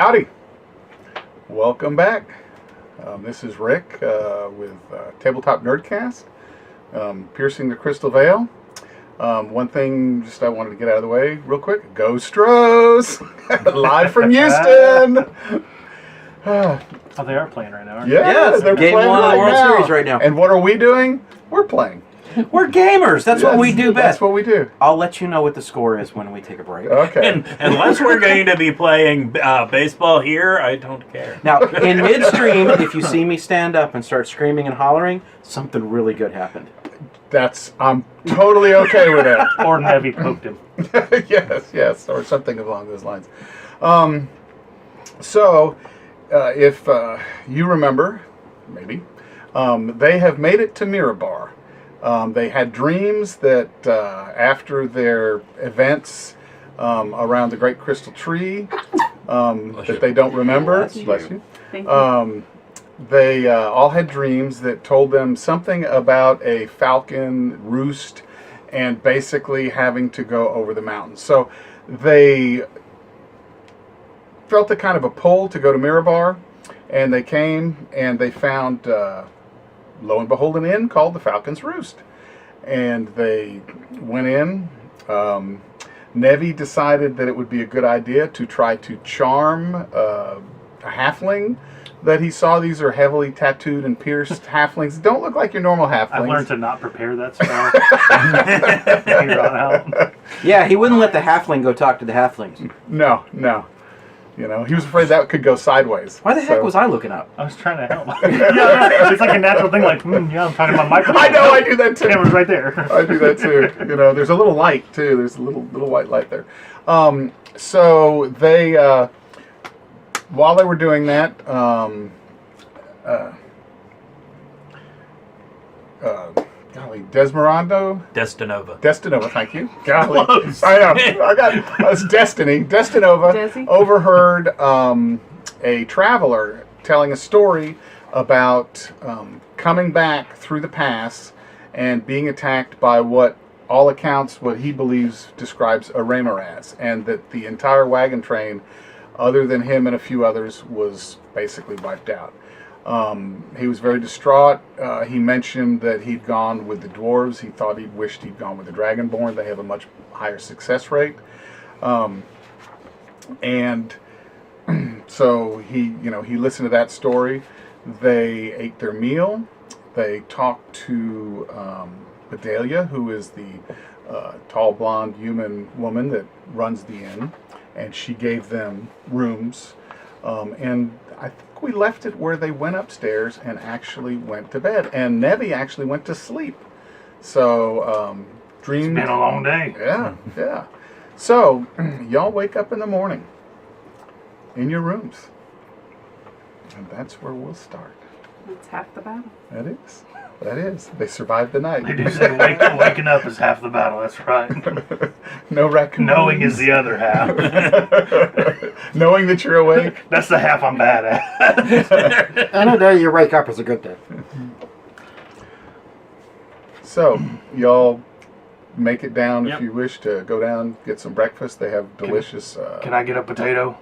Howdy. Welcome back. This is Rick with TableTop NerdCast, Piercing the Crystal Veil. One thing just I wanted to get out of the way real quick. Go Stros! Live from Houston! Oh, they are playing right now, aren't Yes, they're game playing one of the World now. Series right now. And what are we doing? We're playing. We're gamers. That's what we do best. That's what we do. I'll let you know what the score is when we take a break. Okay. And unless we're going to be playing baseball here, I don't care. Now, in midstream, if you see me stand up and start screaming and hollering, something really good happened. I'm totly okay with that. they? Or Nevi poked him. yes, or something along those lines. If you remember, maybe, they have made it to Mirabar. They had dreams that after their events around the Great Crystal Tree that they don't remember. Bless you. Thank you. They all had dreams that told them something about a falcon roost and basically having to go over the mountains. So they felt a kind of a pull to go to Mirabar, and they came and they found, lo and behold, an inn called the Falcon's Roost. And they went in. Nevi decided that it would be a good idea to try to charm a halfling that he saw. These are heavily tattooed and pierced halflings. Don't look like your normal halflings. I've learned to not prepare that spell. Here on out. Yeah, he wouldn't let the halfling go talk to the halflings. No. You know, he was afraid that could go sideways. Why the heck was I looking up? I was trying to help. Yeah, it's like a natural thing. Like, yeah, I'm talking about microphone. I know, I do that too. Camera's right there. I do that too. You know, there's a little light too. There's a little white light there. So they, while they were doing that, golly, Dresdenova, thank you. Golly, Close. I know. It's Destiny. Dresdenova Desi? overheard a traveler telling a story about coming back through the pass and being attacked by what he believes describes a Raymaraz, and that the entire wagon train, other than him and a few others, was basically wiped out. He was very distraught. He mentioned that he'd gone with the dwarves. He wished he'd gone with the dragonborn. They have a much higher success rate. And so he listened to that story. They ate their meal. They talked to Bedelia, who is the tall blonde human woman that runs the inn, and she gave them rooms. And I think we left it where they went upstairs and actually went to bed. And Nevi actually went to sleep. So, dreamed. It's been a long day. Yeah. So, y'all wake up in the morning in your rooms. And that's where we'll start. That's half the battle. That is. They survived the night. They do say waking up is half the battle. That's right. No raccoons. Knowing is the other half. Knowing that you're awake. That's the half I'm bad at. Any day you wake up is a good day. So, y'all make it down Yep. if you wish to go down, get some breakfast. They have delicious... Can I get a potato?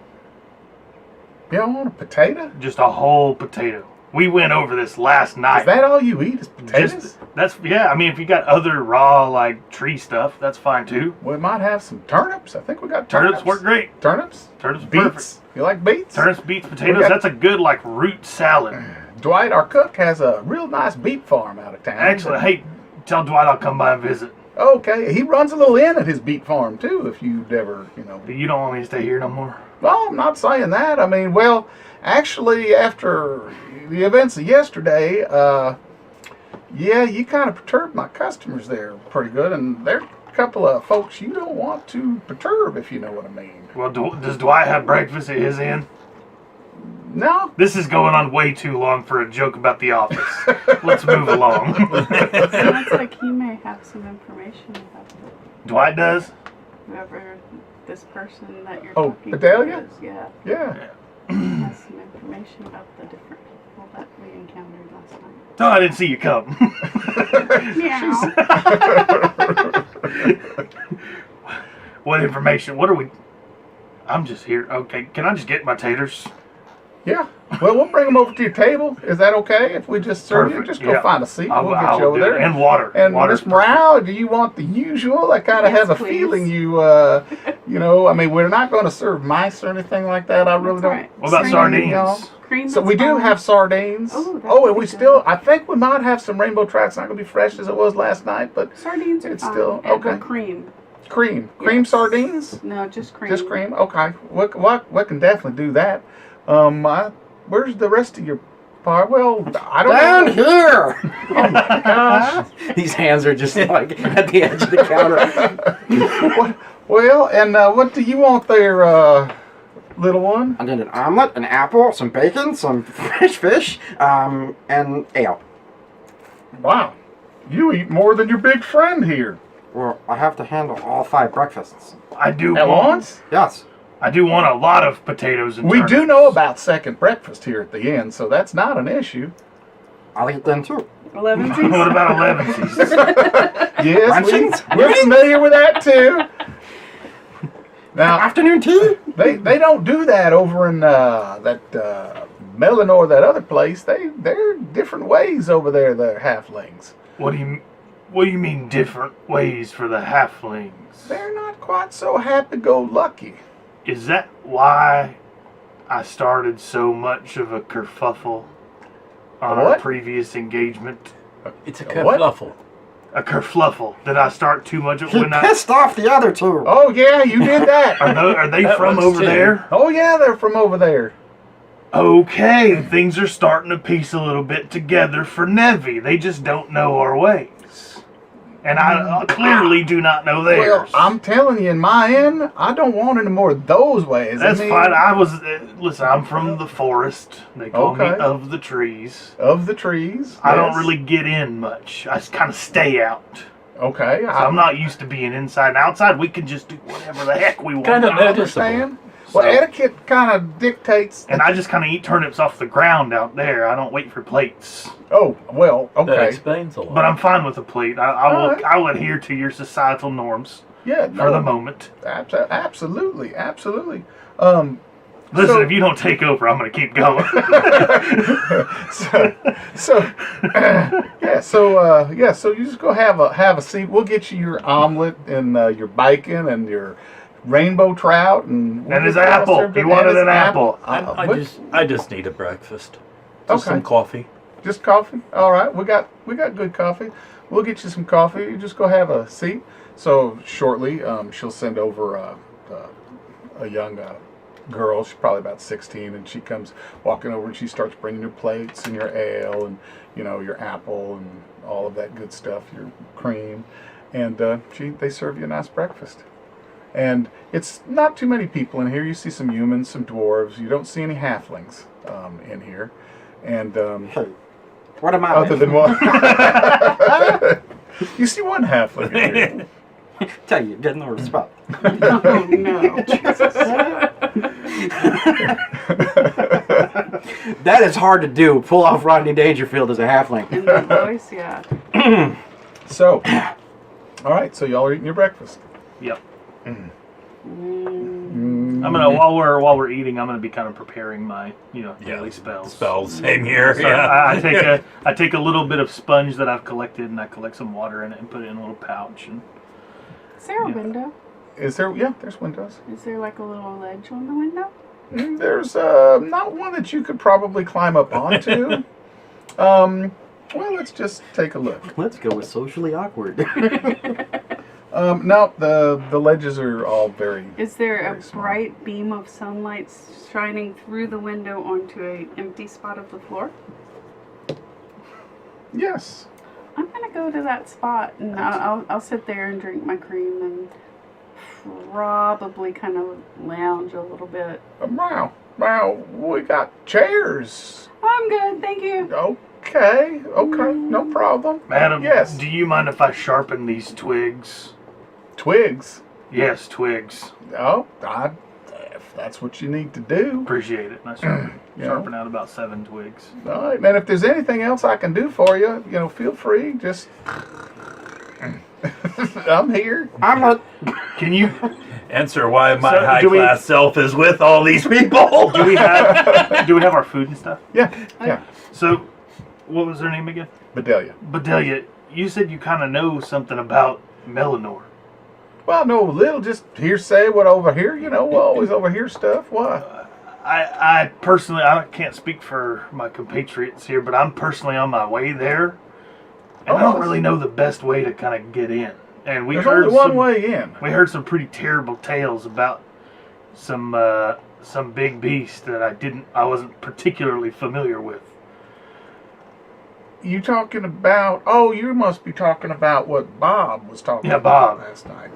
Y'all want a potato? Just a whole potato. We went over this last night. Is that all you eat is potatoes? I mean, if you got other raw, like, tree stuff, that's fine, too. We might have some turnips. I think we got Turnips work great. Turnips? Turnips are Beets? perfect. You like beets? Turnips, beets, potatoes, got- that's a good, like, root salad. Dwight, our cook, has a real nice beet farm out of town. Actually, hey, tell Dwight I'll come by and visit. Okay, he runs a little inn at his beet farm, too, if you'd ever, But you don't want me to stay here no more? Well, I'm not saying that. I mean, well, actually, after the events of yesterday, you kind of perturbed my customers there pretty good, and they're a couple of folks you don't want to perturb, if you know what I mean. Well, does Dwight have breakfast at his inn? No? This is going on way too long for a joke about the office. Let's move along. Sounds like he may have some information about Dwight does? whoever this person that you're Oh, talking Bedelia? to is. Yeah, Yeah. he has some information about the different people that we encountered last night. Oh, I didn't see you come. Meow. What information? What are we... I'm just here. Okay, can I just get my taters? Yeah. Well, we'll bring them over to your table. Is that okay? If we just serve you, Perfect, just go yeah. find a seat. I We'll will get you over do it. there. And water. And Water's Miss Morale, do you want the usual? I kind of Yes, have a please. feeling you, I mean, we're not going to serve mice or anything like that. I really That's don't. all right. What about Cream, sardines? y'all? Cream. So that's we do fine. have sardines. Oh, that and would we be still, good. I think we might have some rainbow trout. It's not going to be fresh as it was last night, but Sardines are It's fine. still- And okay. cream. cream Yes. sardines. No, just cream. Just cream. Okay, we can definitely do that. Where's the rest of your part? Well, I don't Down know. here! Oh my gosh. These hands are just like at the edge of the counter. What do you want there, little one? I need an omelet, an apple, some bacon, some fresh fish, and ale. Wow, you eat more than your big friend here. Well, I have to handle all 5 breakfasts. I do At want. once? Yes. I do want a lot of potatoes and We turnips. do know about second breakfast here at the inn, so that's not an issue. I'll eat them too. 11 What about 11sies? Yes, Luncheons? we're familiar with that too. Now, Afternoon tea? they don't do that over in that Melanor, that other place. They're different ways over there, the halflings. What do you mean different ways for the halflings? They're not quite so happy-go-lucky. Is that why I started so much of a kerfuffle on our What? previous engagement? It's a What? kerfluffle. A kerfluffle. Did I start too much of He when I... pissed off the other 2. Oh yeah, you did that. Are they That from one's over too. there? Oh yeah, they're from over there. Okay, things are starting to piece a little bit together for Nevi. They just don't know our ways. And I clearly do not know Well, theirs. I'm telling you, in my end, I don't want any more of those ways. That's I mean, fine. I was... listen, I'm from the forest. They call me Okay. of the trees. Of the trees. I don't yes. really get in much. I just kind of stay out. Okay, So I'm not used to being inside and outside. We can just do whatever the heck we want. Kind of I noticeable. understand. Well, So- etiquette kind of dictates. And I just kind of eat turnips off the ground out there. I don't wait for plates. Oh well, That okay. explains a lot. But I'm fine with a plate. Alright. I will adhere to your societal norms Yeah, for the moment. Absolutely. Listen, So- if you don't take over, I'm going to keep going. So you just go have a seat. We'll get you your omelet and your bacon and your rainbow trout and And his we'll get apple. served He in- wanted and his an apple. I just need a breakfast. Just Okay. some coffee. Just coffee. All right, we got good coffee. We'll get you some coffee. You just go have a seat. So shortly, she'll send over a young girl. She's probably about 16, and she comes walking over and she starts bringing your plates and your ale and your apple and all of that good stuff, your cream, and they serve you a nice breakfast. And it's not too many people in here. You see some humans, some dwarves. You don't see any halflings in here. And Hey, what am I? other than one, you see one halfling in here. Tell you, get no respect. Oh no. That is hard to do. Pull off Rodney Dangerfield as a halfling. In that voice, yeah. So, all right. So y'all are eating your breakfast. Yep. Mm. I'm gonna while we're eating, I'm gonna be kind of preparing my daily spells. Spells. Same here. So Yeah. I take a little bit of sponge that I've collected and I collect some water in it and put it in a little pouch. And Is there a Yeah. window? Is there? Yeah, there's windows. Is there like a little ledge on the window? There's not one that you could probably climb up onto. Well, let's just take a look. Let's go with socially awkward. No, the ledges are all very. Is there a Very small. bright beam of sunlight shining through the window onto an empty spot of the floor? Yes. I'm gonna go to that spot and I'll sit there and drink my cream and probably kind of lounge a little bit. Wow. We got chairs. I'm good, thank you. Okay. No problem. Madam, Yes. do you mind if I sharpen these twigs? Twigs. Yes, twigs. Oh, if that's what you need to do. Appreciate it. And I sharpen out about 7 twigs. All right, man. If there's anything else I can do for you, feel free. Just I'm here. I'm not. Can you Answer why my So, high do we- class self is with all these people. Do we have our food and stuff? Yeah, yeah. So, what was her name again? Bedelia. Bedelia. You said you kind of know something about Melanor. Well, no, little, just hearsay, what over here, you know, we'll always overhear stuff. Why? I personally, I can't speak for my compatriots here, but I'm personally on my way there, and I don't really know the best way to kind of get in. And we There's heard only one some, way in. we heard some pretty terrible tales about some big beast that I wasn't particularly familiar with. You talking about? Oh, you must be talking about what Bob was talking about Bob. last night.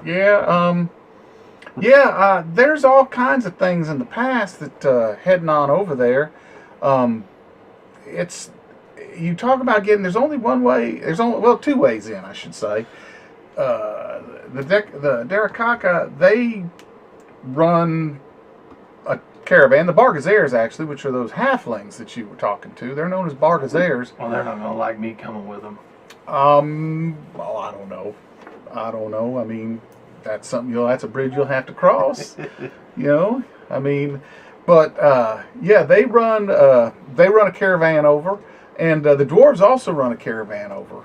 Yeah, there's all kinds of things in the past that heading on over there. It's you talk about getting. There's only one way. There's only two ways in, I should say. The Derakaka, they run a caravan. The Bargazares, actually, which are those halflings that you were talking to. They're known as Bargazares. Well, they're not gonna like me coming with them. Well, I don't know. I mean, that's something that's a bridge you'll have to cross. You know, I mean, but yeah, they run a caravan over, and the dwarves also run a caravan over.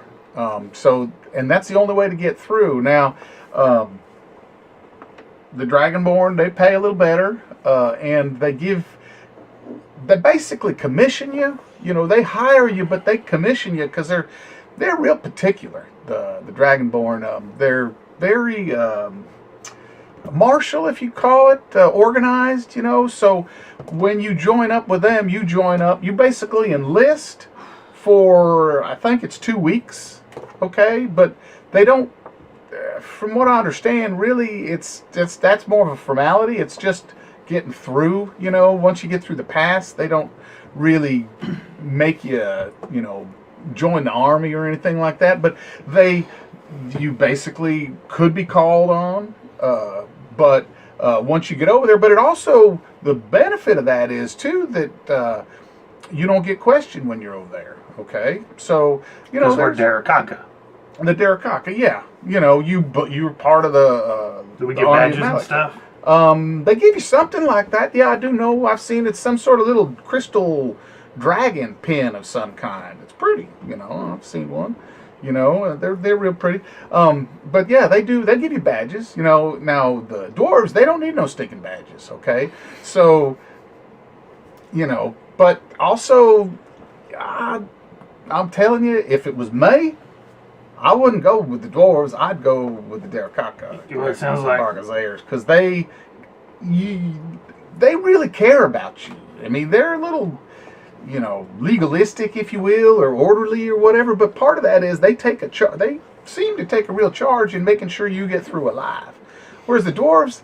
And that's the only way to get through. Now, the Dragonborn, they pay a little better, and they basically commission you. You know, they hire you, but they commission you because they're real particular. The Dragonborn, they're very martial, if you call it, organized. You know, so when you join up with them, you basically enlist for, I think it's 2 weeks. Okay, but they don't. From what I understand, really, that's more of a formality. It's just getting through. You know, once you get through the pass, they don't really make you, join the army or anything like that. But you basically could be called on. But once you get over there, but it also, the benefit of that is too that you don't get questioned when you're over there. Okay, so Because we're Derakaka. The Derakaka, yeah. You know, you're part of the. Do we the get army of badges and Malak. stuff? They give you something like that. Yeah, I do know. I've seen it's some sort of little crystal dragon pin of some kind. It's pretty. You know, I've seen one. You know, they're real pretty. But yeah, they do. They give you badges. You know, now the dwarves, they don't need no stinking badges. Okay, so you know, but also, I'm telling you, if it was May, I wouldn't go with the dwarves. I'd go with the Derakaka. Well, it sounds like because they really care about you. I mean, they're a little, legalistic, if you will, or orderly or whatever. But part of that is they seem to take a real charge in making sure you get through alive. Whereas the dwarves,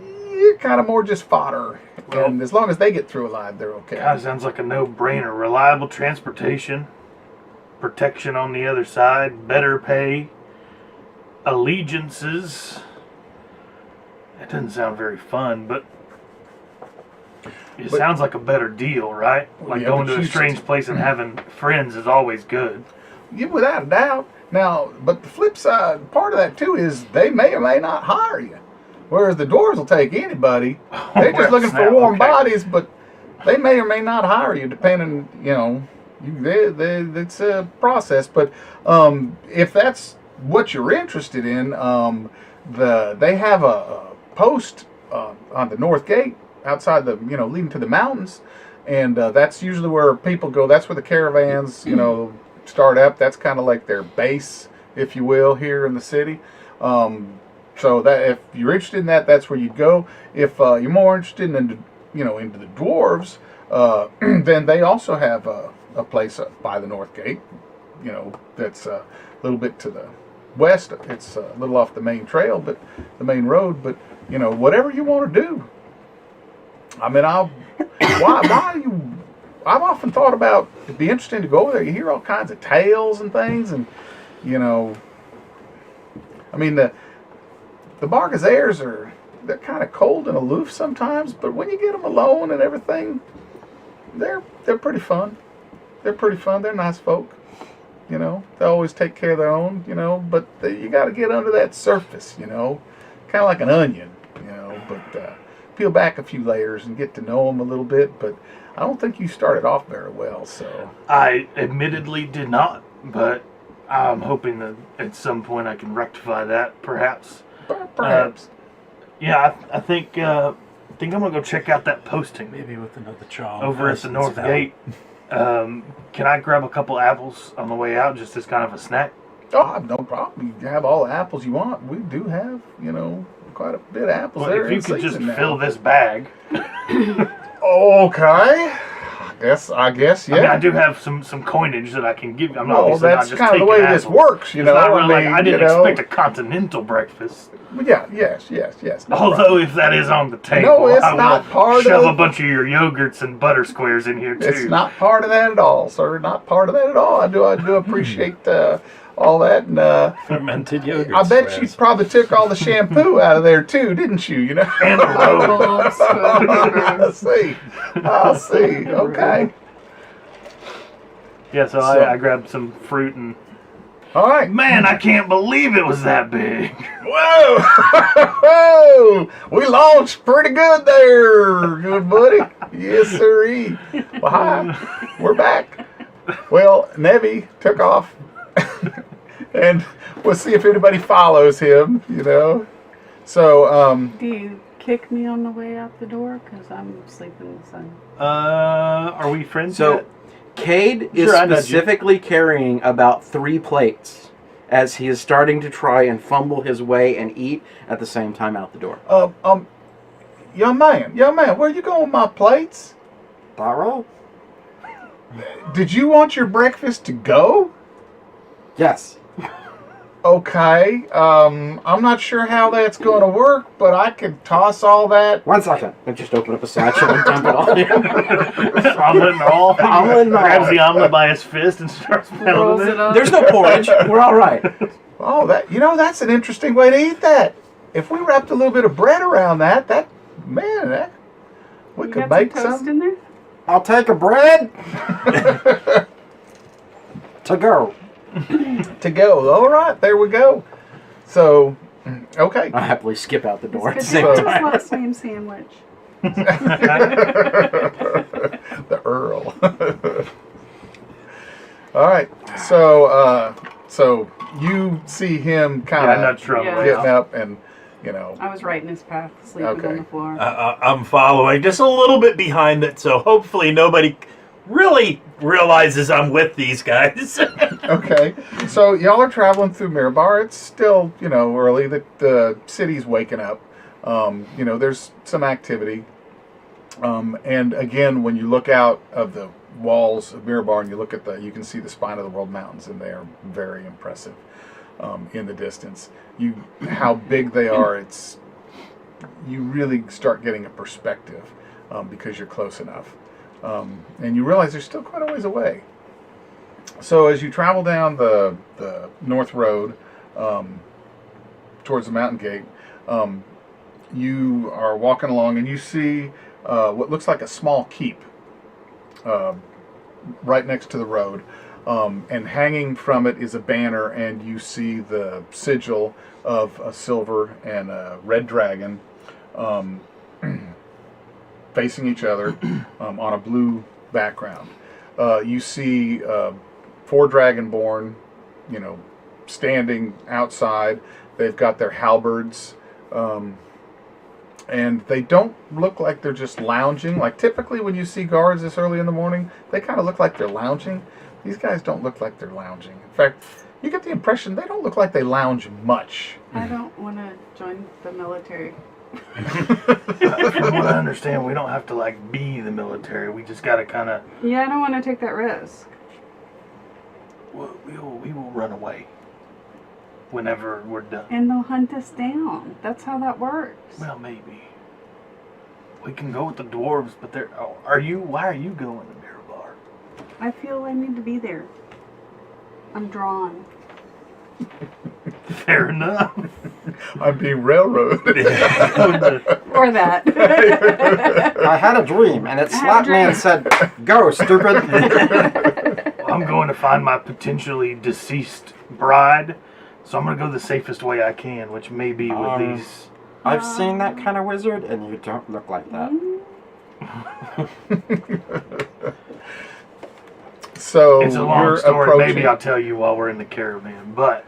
you're kind of more just fodder. Well, and as long as they get through alive, they're okay. kind of sounds like a no-brainer. Reliable transportation, protection on the other side, better pay, allegiances. That doesn't sound very fun, but it sounds like a better deal, right? Like Yeah, going but to a you- strange place and having friends is always good. Yeah, without a doubt. Now, but the flip side, part of that too, is they may or may not hire you. Whereas the dwarves will take anybody. They're just well, looking for snap, warm okay. bodies, but they may or may not hire you, depending, it's a process. But if that's what you're interested in, they have a post on the north gate outside the, leading to the mountains. And that's usually where people go. That's where the caravans, start up. That's kind of like their base, if you will, here in the city. So that if you're interested in that, that's where you'd go. If you're more interested in, into the dwarves, then they also have a place up by the north gate. That's a little bit to the west. It's a little off the main trail, but the main road. But whatever you want to do. I mean, I've often thought about it'd be interesting to go over there. You hear all kinds of tales and things, and I mean the Bargazares they're kind of cold and aloof sometimes, but when you get them alone and everything, they're pretty fun. They're pretty fun. They're nice folk. They always take care of their own. But you got to get under that surface. kind of like an onion, but peel back a few layers and get to know him a little bit. But I don't think you started off very well, so. I admittedly did not, but I'm hoping that at some point I can rectify that, perhaps. Perhaps. Yeah, I think I'm gonna go check out that posting Maybe with another charm. over at the North Gate. Can I grab a couple apples on the way out, just as kind of a snack? Oh, no problem. You have all the apples you want. We do have, quite a bit of apples Well, there if you in could just season now. fill this bag. Okay. I guess, yeah. I mean, I do have some coinage that I can give. I'm not Well, obviously not that's just kind of the way taking this apples. works, It's not really I like I didn't expect a continental breakfast. Yeah, yes. No Although, problem. if that is on the table, No, it's I will not part shove of- a bunch of your yogurts and butter squares in here too. It's not part of that at all, sir. Not part of that at all. I do appreciate all that, and Fermented yogurt. I bet you probably took all the shampoo out of there too, didn't you? And the road. I'll see. Okay. Yeah, so So- I grabbed some fruit and All right. man, I can't believe it was that big. Whoa! We launched pretty good there, good buddy. Yes, sirree. Well, hi. We're back. Well, Nevi took off, and we'll see if anybody follows him. So, Do you kick me on the way out the door? Because I'm sleeping in the sun. Are we friends So, yet? Cade is Sure, I nudge you. specifically carrying about 3 plates as he is starting to try and fumble his way and eat at the same time out the door. young man, where you going with my plates? Taro? Did you want your breakfast to go? Yes. Okay. I'm not sure how that's going to work, but I could toss all that. 1 second. I just open up a satchel and dump it on him. Omelet and all. Omelet and all. Grabs the omelet by his fist and starts Rolls pounding it it. up. There's no porridge. We're all right. Oh, that's an interesting way to eat that. If we wrapped a little bit of bread around that we You could got make some toast some. in there? I'll take a bread to go. To go. All right, there we go. So, okay. I happily skip out the door at the It's same good to time. last name sandwich. The Earl. All right. So you see him Yeah, kind I'm not of sure on the Yeah. way getting out. up, and I was right in his path, sleeping Okay. on the floor. I'm following just a little bit behind it, so hopefully nobody really realizes I'm with these guys. Okay. So y'all are traveling through Mirabar. It's still early. The city's waking up. There's some activity. And again, when you look out of the walls of Mirabar and you can see the spine of the world mountains, and they are very impressive in the distance. How big they are, you really start getting a perspective because you're close enough. And you realize they're still quite a ways away. So as you travel down the North Road towards the mountain gate, you are walking along and you see what looks like a small keep right next to the road. And hanging from it is a banner, and you see the sigil of a silver and a red dragon facing each other on a blue background. You see 4 dragonborn, standing outside. They've got their halberds, and they don't look like they're just lounging. Like typically when you see guards this early in the morning, they kind of look like they're lounging. These guys don't look like they're lounging. In fact, you get the impression they don't look like they lounge much. I don't want to join the military. From what I understand, we don't have to be the military. We just gotta kind of. Yeah, I don't want to take that risk. We will run away whenever we're done. And they'll hunt us down. That's how that works. Well, maybe we can go with the dwarves, but why are you going to Mirabar? I feel I need to be there. I'm drawn. Fair enough. I'm being railroaded. Or that. I had a dream, and it I had a slapped me and dream. said, "Go, stupid." I'm going to find my potentially deceased bride, so I'm going to go the safest way I can, which may be with these I've seen that kind of wizard, and you don't look like that. So It's a long you're story. approaching. Maybe I'll tell you while we're in the caravan, but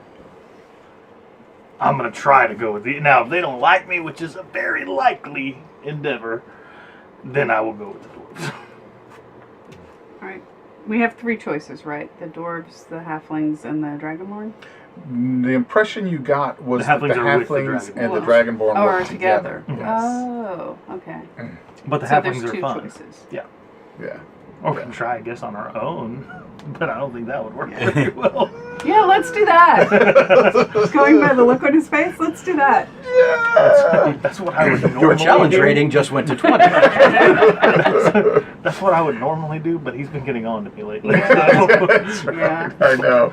I'm going to try to go with the... Now, if they don't like me, which is a very likely endeavor, then I will go with the dwarves. All right. We have 3 choices, right? The dwarves, the halflings, and the dragonborn. The impression you got was The that the halflings are with the halflings and the dragonborn. dragonborn Oh, worked are together. Yes. Oh, okay. But the So halflings there's are 2 fun. choices. Yeah. Or we can try, I guess, on our own. But I don't think that would work very well. Yeah, let's do that. Going by the look on his face, let's do that. That's what I would normally Your challenge do. rating just went to 20. That's what I would normally do, but he's been getting on to me lately. That's right. Yeah. I know.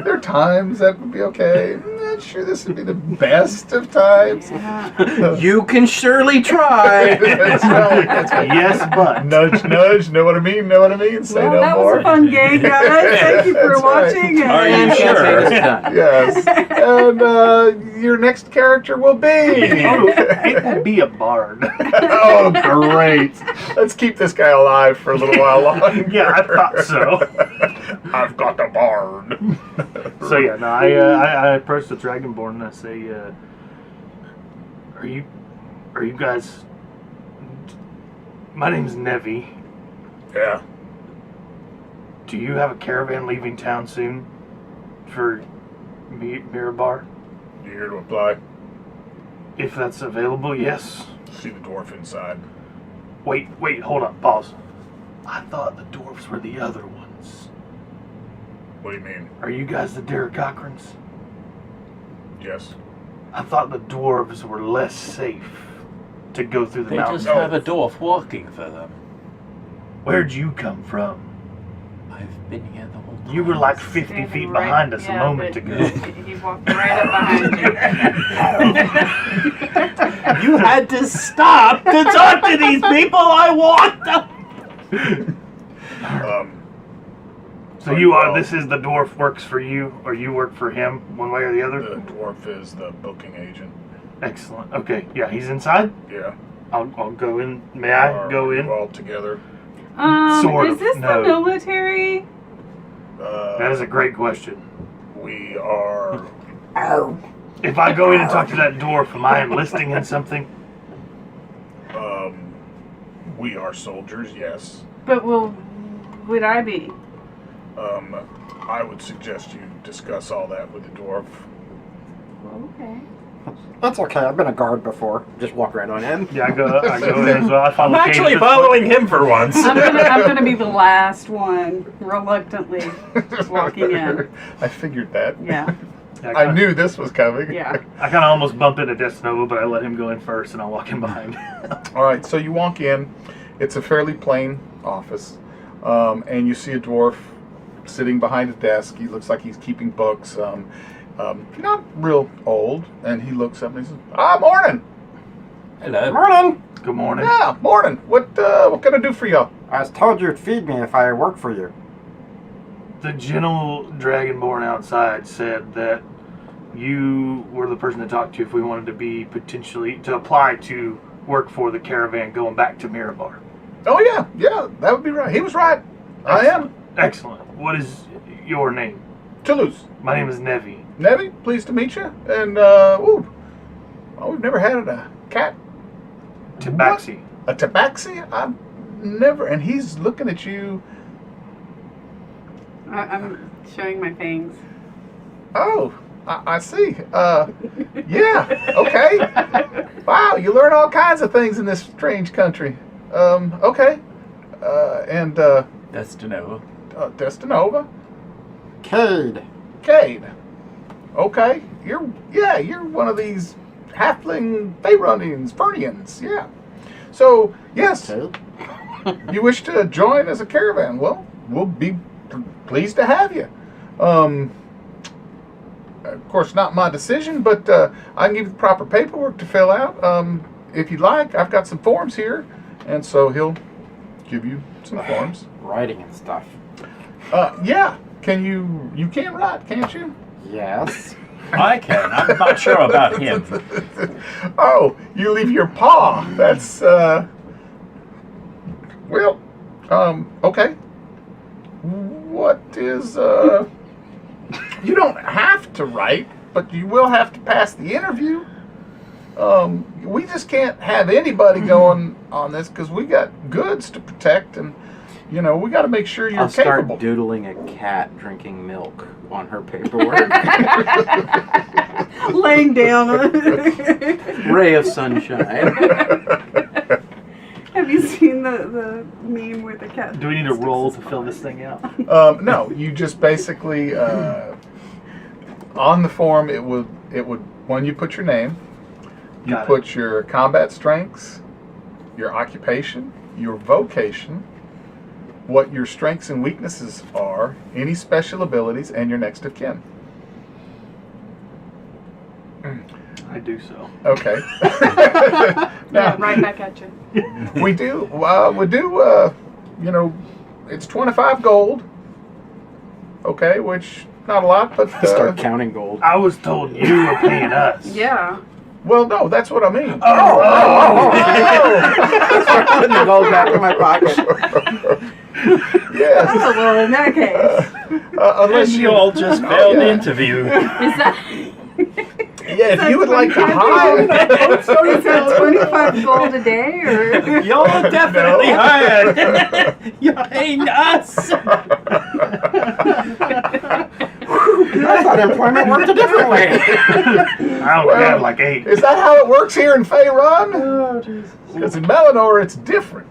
There are times that would be okay. I'm not sure this would be the best of times. Yeah. You can surely try. That's right. That's right. Yes, but. Nudge, nudge. Know what I mean? Know what I mean? Say Well, no that more. was a fun game, guys. Thank you for That's right. watching. Are you and- Campaign sure? is done. Yes. And your next character will be. Oh, it will be a bard. Oh, great. Let's keep this guy alive for a little while longer. Yeah, I thought so. I've got the bard. So yeah, no, I approached the Dragonborn and I say, are you guys? My name's Nevi. Yeah. Do you have a caravan leaving town soon for Mirabar? You here to apply? If that's available, yes. See the dwarf inside. Wait, hold on, pause. I thought the dwarves were the other ones. What do you mean? Are you guys the Derricockrans? Yes. I thought the dwarves were less safe to go through the They mountains. just have a dwarf working for them. Where'd you come from? I've been here the whole time. You were like 50 Standing feet right- behind us yeah, a moment but ago. He walked right up behind you. You had to stop to talk to these people. I want them. So you are, this is the dwarf works for you, or you work for him, one way or the other? The dwarf is the booking agent. Excellent. Okay, yeah, he's inside. Yeah. I'll go in. May I go in? All together. Sort Is of, this no. the military? That is a great question. We are. If I go in and talk to that dwarf, am I enlisting in something? We are soldiers. Yes. But would I be? I would suggest you discuss all that with the dwarf. Okay. That's okay. I've been a guard before. Just walk right on in. Yeah, I go in as well. I follow I'm Cade actually at this following him for once. I'm gonna be the last one, reluctantly walking in. I figured that. Yeah. point. Yeah, I knew this was coming. Yeah. I kind of almost bump into Dresdenova, but I let him go in first, and I'll walk in behind. All right, so you walk in. It's a fairly plain office, and you see a dwarf sitting behind a desk. He looks like he's keeping books. Not real old, and he looks up and he says, morning! Hello. Morning. Good morning. Yeah, morning. What can I do for you? I was told you'd feed me if I worked for you. The gentle dragonborn outside said that you were the person to talk to if we wanted to be potentially to apply to work for the caravan going back to Mirabar. Oh, yeah, that would be right. He was right. I am. Excellent. What is your name? Toulouse. My name is Nevi. Nevi, pleased to meet you. And, we've never had a cat. Tabaxi. A tabaxi? I've never. And he's looking at you. I'm showing my fangs. Oh, I see. Yeah, okay. Wow, you learn all kinds of things in this strange country. Okay. Dresdenova. Dresdenova. Cade. Cade. Okay. You're one of these halfling Fernians. Yeah. So, yes, Cade. you wish to join as a caravan. Well, we'll be pleased to have you. Of course, not my decision, but I can give you the proper paperwork to fill out. If you'd like, I've got some forms here, and so he'll give you some forms. Writing and stuff. Yeah. You can write, can't you? Yes. I can. I'm not sure about him. Oh, You leave your paw. That's well, okay. What is you don't have to write, but you will have to pass the interview. We just can't have anybody going on this because we got goods to protect, and we got to make sure you're I'll capable. start doodling a cat drinking milk on her paperwork. Laying down. Ray of sunshine. Have you seen the meme with the cat? Do we need a roll to fill this thing out? No, you just basically on the form it would when you put your name, you Got it. put your combat strengths, your occupation, your vocation, what your strengths and weaknesses are, any special abilities, and your next of kin. I do so. Okay. Yeah, right back at you. we do it's 25 gold. Okay, which not a lot, but Start counting gold. I was told you were paying us. Yeah. well, no, that's what I mean. Start putting the gold back in my pocket. Yes. Oh, well, in that case. Unless You all just failed the yeah. interview. Is that... Yeah, if you would like to hire. So is that 25 gold a day, or? You're definitely hired. You're paying us. I thought employment worked a different way. I only had like 8. Is that how it works here in Faerun? Oh, Jesus. Because in Melanor it's different.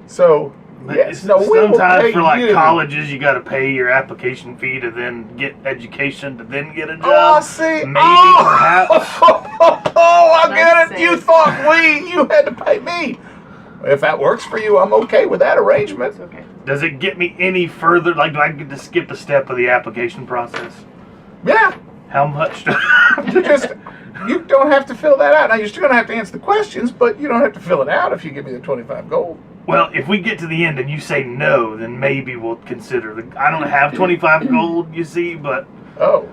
So, yes, no, we will Sometimes pay for like you. colleges, you got to pay your application fee to then get education to then get a job. Oh, see, Maybe, perhaps. I get it. That's You it. thought you had to pay me. If that works for you, I'm okay with that arrangement. It's okay. Does it get me any further? Like, do I get to skip a step of the application process? Yeah, How much? you don't have to fill that out. Now you're still gonna have to answer the questions, but you don't have to fill it out if you give me the 25 gold. Well, if we get to the end and you say no, then maybe we'll consider I don't have 25 gold, you see, but Oh.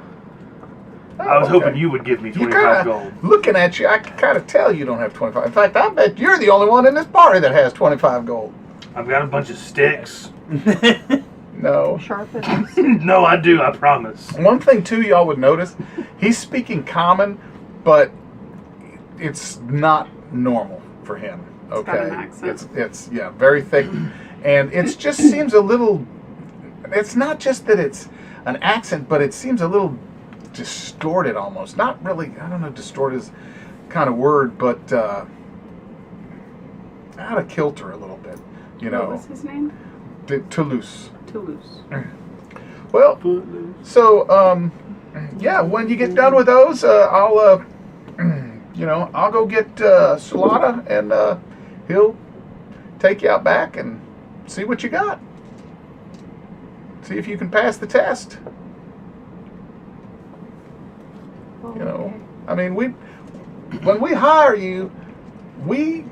I was okay. hoping you would give me You 25 kind gold. of looking at you. I can kind of tell you don't have 25. In fact, I bet you're the only one in this party that has 25 gold. I've got a bunch of sticks. No. Sharpens. No, I do, I promise. One thing too, y'all would notice, he's speaking common, but it's not normal for him. Okay, got an accent. It's very thick, and it just seems a little. It's not just that it's an accent, but it seems a little distorted almost. Not really. I don't know. Distorted is kind of word, but out of kilter a little bit. What was his name? Toulouse. Toulouse. Well, so yeah, when you get done with those, I'll I'll go get Solana, and he'll take you out back and see what you got. See if you can pass the test. Oh, You know, okay. I mean, when we hire you, we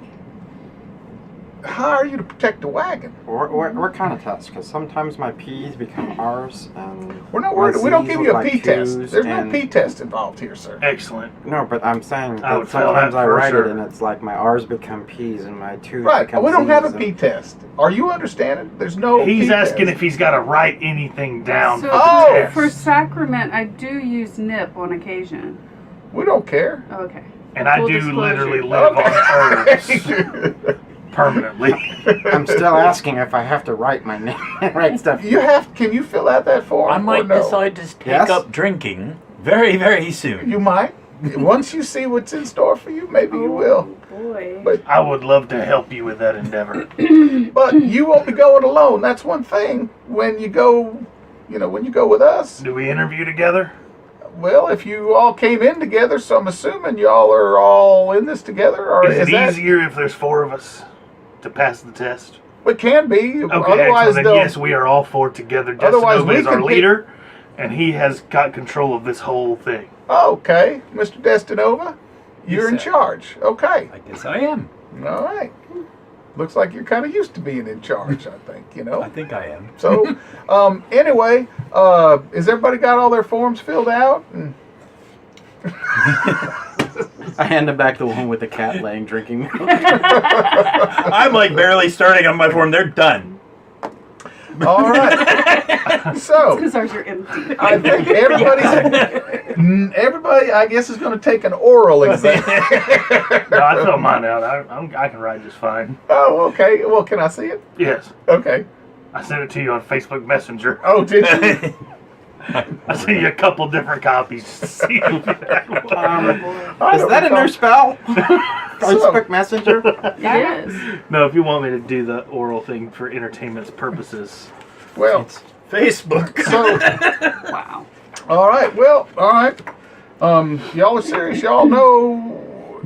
hire you to protect the wagon. We're kind of tests because sometimes my P's become R's and We're not my worried. We don't Z's give you a look P like test. Q's, There's no and- P test involved here, sir. Excellent. No, but I'm saying I would that fail sometimes that I for write sure. it and it's like my R's become P's and my 2's Right. become We don't have a Z's P and- test. Are you understanding? There's no He's P asking test. if he's got to write anything down So for the Oh! test. for sacrament, I do use nip on occasion. We don't care. Okay. And I Full do disclosure. literally live on herbs Okay. permanently. I'm still asking if I have to write my name, write stuff. Can you fill out that form? I might or no? decide to take Yes? up drinking very, very soon. You might. Once you see what's in store for you, maybe you will. Boy. But I would love to help you with that endeavor. but you won't be going alone. That's one thing. When you go with us, Do we interview together? well, if you all came in together, so I'm assuming y'all are all in this together, or Is it that? easier if there's 4 of us to pass the test? It can be. Okay, Otherwise, excellent. Then they'll- yes, we are all 4 together. Otherwise, Dresdenova we is our can pick- leader, and he has got control of this whole thing. Okay, Mr. Dresdenova, you're in sir. charge. Okay. I guess I am. All right. Looks like you're kind of used to being in charge, I think, I think I am. So, anyway, has everybody got all their forms filled out? And I I hand him back the one with the cat laying drinking milk. I'm like barely starting on my form. They're done. All right. So Because ours are empty. I think everybody, I guess, is going to take an oral exam. No, I fill mine out. I can write just fine. Oh, okay. Well, can I see it? Yes. Okay. I sent it to you on Facebook Messenger. Oh, did you? I sent you a couple different copies. See if you had one. I Is don't that a recall. new spell? Facebook Messenger? Yes. No, if you want me to do the oral thing for entertainment's purposes. Well, Facebook. so, Wow. all right. Well, all right. Y'all are serious. Y'all know,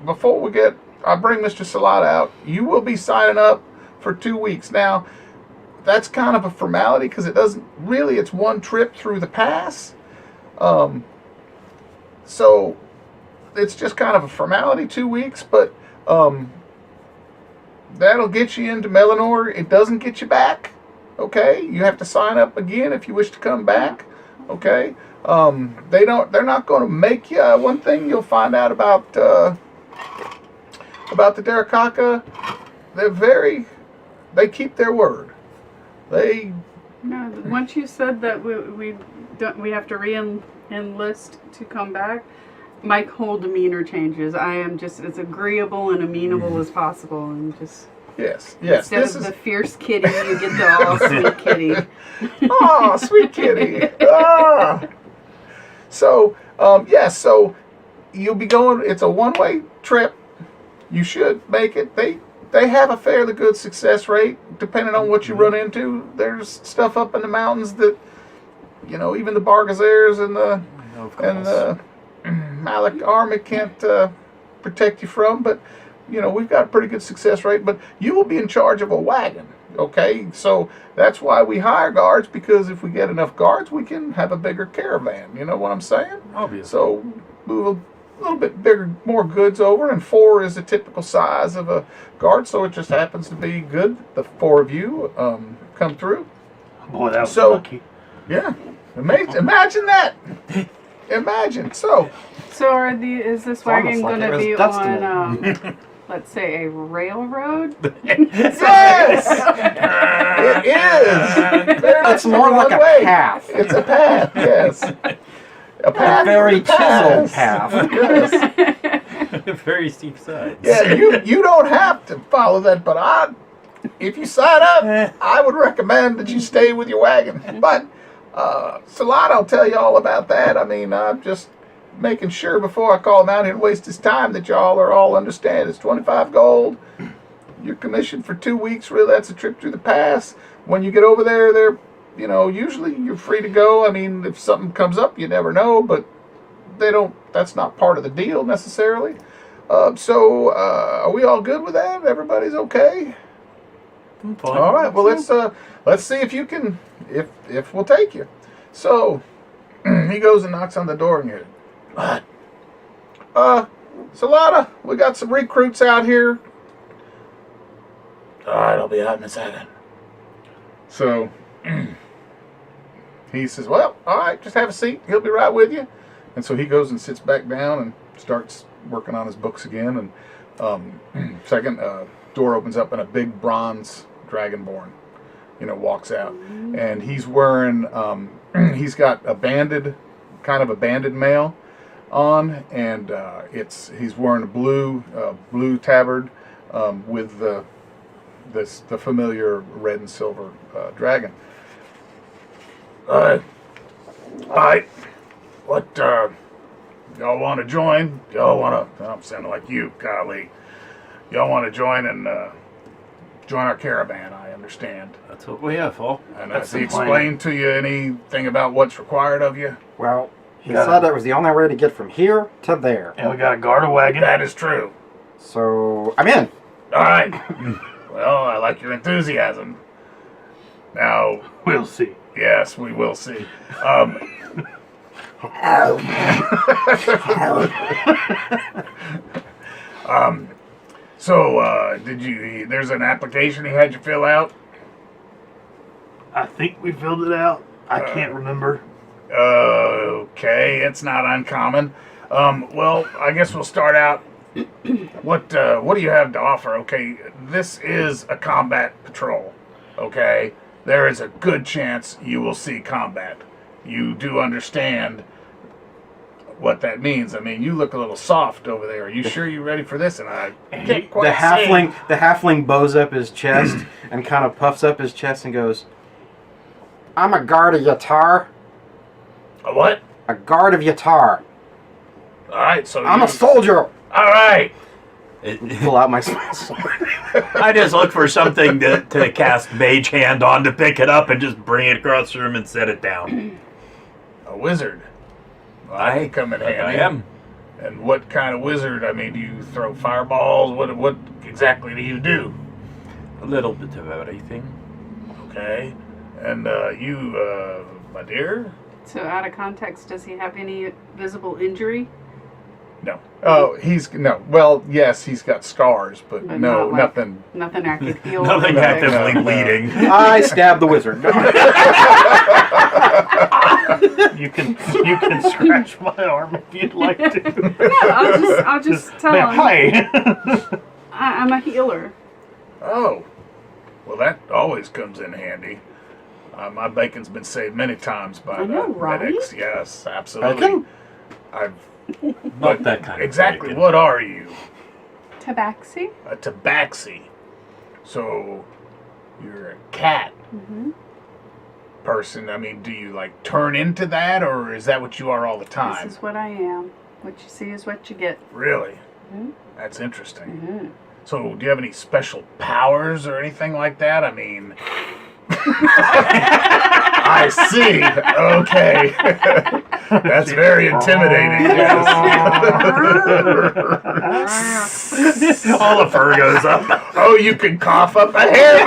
before I bring Mr. Salat out, you will be signing up for 2 weeks. Now, that's kind of a formality because it doesn't really, it's one trip through the pass. So it's just kind of a formality, 2 weeks, but that'll get you into Melanor. It doesn't get you back. Okay, you have to sign up again if you wish to come back. Okay, they're not going to make you. One thing you'll find out about the Derakaka, they keep their word. No, once you said that we have to re-enlist to come back, my whole demeanor changes. I am just as agreeable and amenable as possible, and just Yes. instead of the fierce kitty, you get the all sweet kitty. Oh, sweet kitty. Ah. So, so you'll be going, it's a one-way trip. You should make it. They have a fairly good success rate, depending on what you run into. There's stuff up in the mountains that, even the Bargazeres and the Malik army can't protect you from, but we've got a pretty good success rate. But you will be in charge of a wagon, okay? So that's why we hire guards, because if we get enough guards, we can have a bigger caravan. You know what I'm saying? Obviously. So move a little bit bigger, more goods over, and 4 is the typical size of a guard. So it just happens to be good. The 4 of you come through. Boy, that was So- lucky. Yeah, amazing. Imagine that. Imagine. So. So is this wagon almost like going it to was be destiny. on, let's say, a railroad? Yes! It is! Very It's much more one like a way. path. It's a path, yes. A path. A very with paths. chiseled path. Yes. Very steep sides. Yeah, you don't have to follow that, but if you sign up, I would recommend that you stay with your wagon. But Salat, I'll tell you all about that. I mean, I'm just making sure before I call him out here and waste his time that y'all are all understand. It's 25 gold. You're commissioned for 2 weeks. Really, that's a trip through the pass. When you get over there, usually you're free to go. I mean, if something comes up, you never know, but that's not part of the deal necessarily. So are we all good with that? Everybody's okay? I'm fine. All right. Well, let's see if you can, if we'll take you. So he goes and knocks on the door and you're, Salada, we got some recruits out here. All right, I'll be out in a second. So he says, well, all right, just have a seat. He'll be right with you. And so he goes and sits back down and starts working on his books again. And second, door opens up and a big bronze dragonborn, walks out. And he's wearing, he's got a banded mail on, and he's wearing a blue tabard with the familiar red and silver dragon. All right. What y'all want to join? Y'all want to? I'm sounding like you, golly. Y'all want to join and join our caravan? I understand. That's what we have, Paul. And That's has he the plan. explained to you anything about what's required of you? Well, he Yeah. said it was the only way to get from here to there. And we got to guard a wagon. That is true. So, I'm in. All right. Well, I like your enthusiasm. Now, We'll see. yes, we will see. So, there's an application he had you fill out? I think we filled it out. I can't remember. Okay, it's not uncommon. Well, I guess we'll start out. What do you have to offer? Okay, this is a combat patrol. Okay, there is a good chance you will see combat. You do understand what that means. I mean, you look a little soft over there. Are you sure you're ready for this? And I can't quite The halfling bows up his chest and kind of puffs up his chest and goes, "I'm a guard of Yatar. A what? A guard of Yatar. All right, so I'm a soldier." All right. Pull out my small sword. I just look for something to cast Mage Hand on to pick it up and just bring it across the room and set it down. A wizard. Well, I can come in handy. I am. And what kind of wizard? I mean, do you throw fireballs? What exactly do you do? A little bit of everything. Okay. And you, my dear? So out of context, does he have any visible injury? No. Oh, well, yes, he's got scars, but But no, not like- nothing. Nothing I could heal. Nothing with. actively No. bleeding. I stabbed the wizard. You can scratch my arm if you'd like to. No, I'll just tell him. Hi. I'm a healer. Oh. Well, that always comes in handy. My bacon's been saved many times by I know, right? medics. Yes, absolutely. Bacon? Not that kind of Exactly. bacon. What are you? Tabaxi? A tabaxi. So, you're a cat person. I mean, do you like turn into that, or is that what you are all the time? This is what I am. What you see is what you get. Really? Mhm. That's interesting. Mm-hmm. So, do you have any special powers or anything like that? I mean, I see. Okay. That's very intimidating. Yes. All the fur goes up. Oh, you can cough up a hair.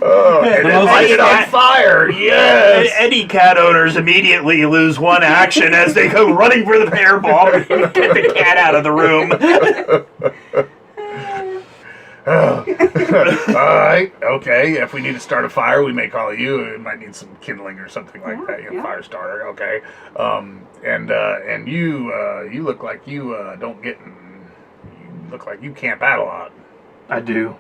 Oh, and then light it on fire. Yes. Any cat owners immediately lose one action as they go running for the hairball and get the cat out of the room. All right. Okay. If we need to start a fire, we may call you. We might need some kindling or something like that. You know, fire starter. Okay. And you look like you don't get. You look like you camp out a lot. I do.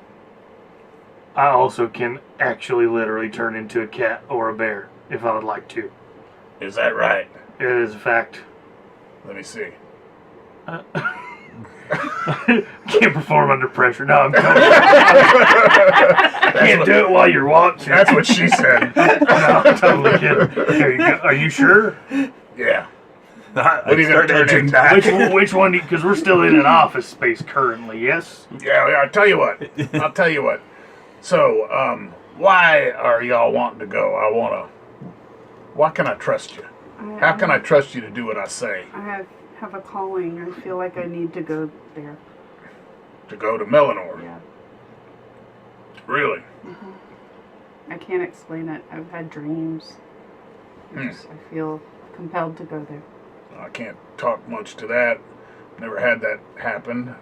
I also can actually literally turn into a cat or a bear if I would like to. Is that right? It is a fact. Let me see. Can't perform under pressure. No, I'm telling you. Can't do it while you're watching. That's what she said. No, I'm totally kidding. There you go. Are you sure? Yeah. What are you gonna turn into? Which one? Because we're still in an office space currently. Yes. Yeah. I'll tell you what. So, why are y'all wanting to go? Why can I trust you? How can I trust you to do what I say? I have a calling. I feel like I need to go there. To go to Melanor? Yeah. Really? I can't explain it. I've had dreams. I feel compelled to go there. I can't talk much to that. Never had that happen.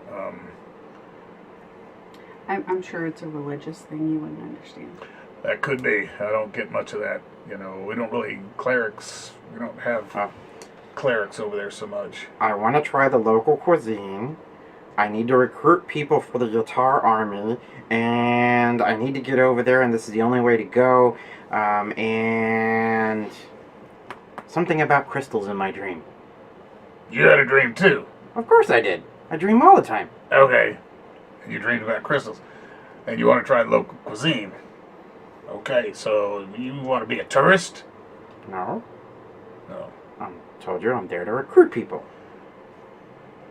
I'm sure it's a religious thing you wouldn't understand. That could be. I don't get much of that. You know, we don't really clerics. We don't have clerics over there so much. I want to try the local cuisine. I need to recruit people for the Yatar army, and I need to get over there, and this is the only way to go. And something about crystals in my dream. You had a dream too. Of course I did. I dream all the time. Okay. And you dreamed about crystals. And you want to try local cuisine. Okay, so you want to be a tourist? No. No. I told you I'm there to recruit people.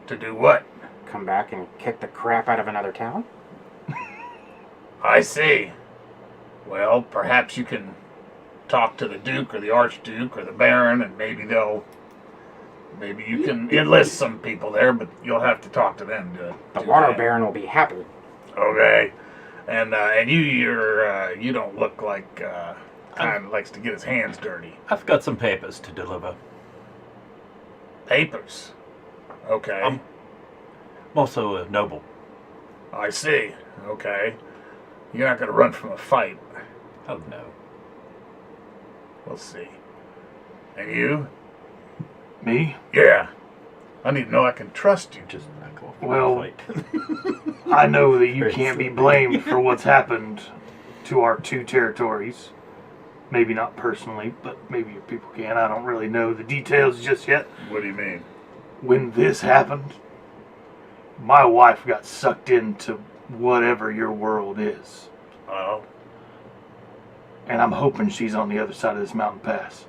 To do what? Come back and kick the crap out of another town? I see. Well, perhaps you can talk to the Duke or the Archduke or the Baron, and maybe you can enlist some people there, but you'll have to talk to them to The do Water that. Baron will be happy. Okay. And you don't look like kind of likes to get his hands dirty. I've got some papers to deliver. Papers. Okay. I'm also a noble. I see. Okay. You're not going to run from a fight. Oh no. We'll see. And you? Me? Yeah. I need to know I can trust you. Just not go Well, fight. I know that you Very can't be silly. blamed for what's happened to our 2 territories. Maybe not personally, but maybe your people can. I don't really know the details just yet. What do you mean? When this happened, my wife got sucked into whatever your world is. Oh, And I'm hoping she's on the other side of this mountain pass.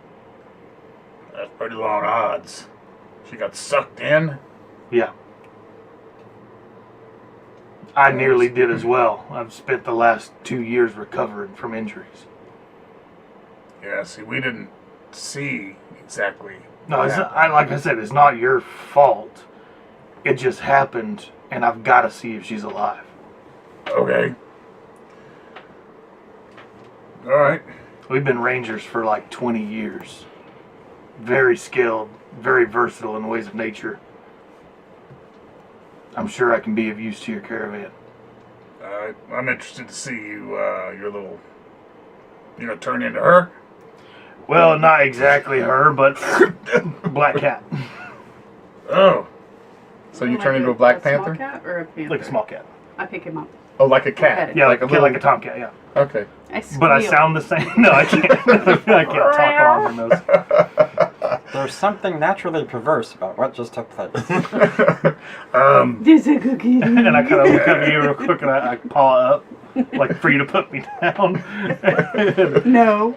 that's pretty long odds. She got sucked in? Yeah. I nearly did as well. I've spent the last 2 years recovering from injuries. Yeah, see, we didn't see exactly. No, it's what not, like I said, it's not your fault. It just happened, and I've got to see if she's alive. Okay. All right. We've been rangers for like 20 years. Very skilled, very versatile in the ways of nature. I'm sure I can be of use to your caravan. I'm interested to see you, your little, turn into her. Well, not exactly her, but Black Cat. Oh. So you turn into a Black Panther? Small cat or a panther? Like a small cat. I pick him up. Oh, like a cat. Pet it. Yeah, like, Like a like a tomcat, yeah. Okay. I squeal. But I sound the same. No, I can't. I can't talk along her nose. There's something naturally perverse about what just took place. There's a cookie. And I kind of look up at you real quick and I paw up, like for you to put me down. No.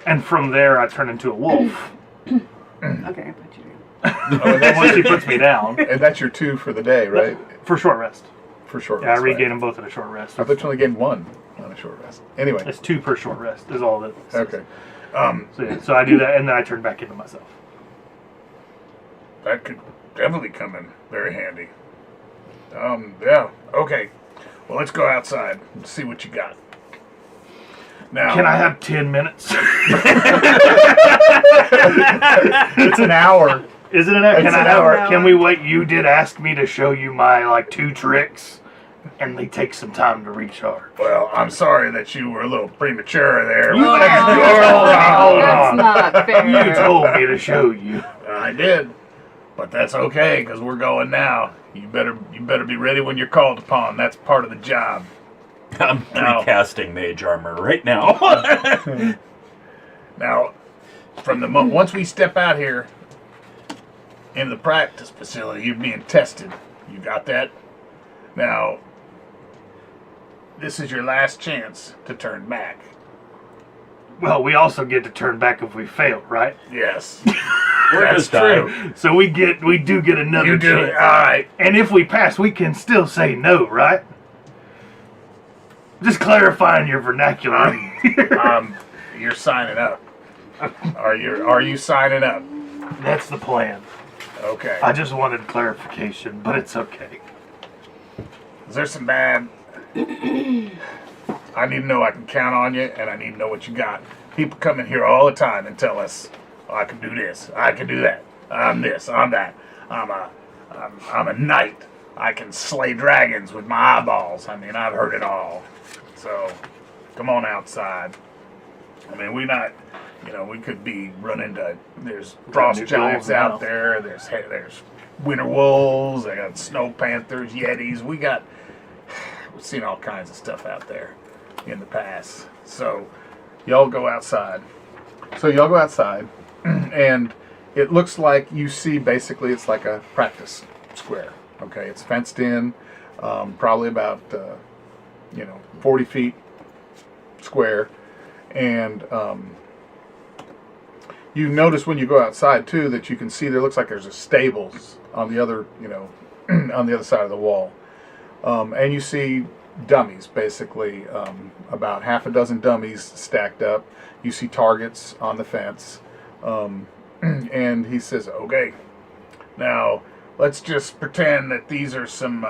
And from there, I turn into a wolf. Okay, I put you in. Oh, and Once she puts me down, and that's your 2 for the day, right? for short rest. For short Yeah, I rest. right? regain them both at a short rest. I thought you only gained 1 on a short rest. Anyway. It's 2 per short rest is all that it is. Okay. So, yeah, so I do that, and then I turn back into myself. That could definitely come in very handy. Yeah. Okay. Well, let's go outside and see what you got. Now, Can I have 10 minutes? It's an hour. Is it an hour? It's Can I an have? hour. Can we wait? You did ask me to show you my like 2 tricks, and they take some time to recharge. Well, I'm sorry that you were a little premature there. You- Hold That's on. not fair. You told me to show you. I did, but that's okay because we're going now. You better be ready when you're called upon. That's part of the job. I'm Now- recasting mage armor right now. Now, from the once we step out here in the practice facility, you're being tested. You got that? Now, this is your last chance to turn back. Well, we also get to turn back if we fail, right? Yes, We're that's just dying. true. So we do get another You do chance. it. All right. And if we pass, we can still say no, right? Just clarifying your vernacular. You're signing up. Are you signing up? That's the plan. Okay. I just wanted clarification, but it's okay. Is there some bad? I need to know I can count on you, and I need to know what you got. People come in here all the time and tell us, oh, I can do this, I can do that, I'm this, I'm that, I'm a knight, I can slay dragons with my eyeballs. I mean, I've heard it all. So, come on outside. I mean, we could be running to, there's frost new giants goals now. out there, there's winter wolves, they got snow panthers, yetis, we've seen all kinds of stuff out there in the past. So, y'all go outside. And it looks like you see, basically, it's like a practice square. Okay, it's fenced in, probably about 40 feet square, and you notice when you go outside too that you can see there looks like there's a stables on the other on the other side of the wall, and you see dummies, basically about half a dozen dummies stacked up. You see targets on the fence, and he says, okay, now let's just pretend that these are some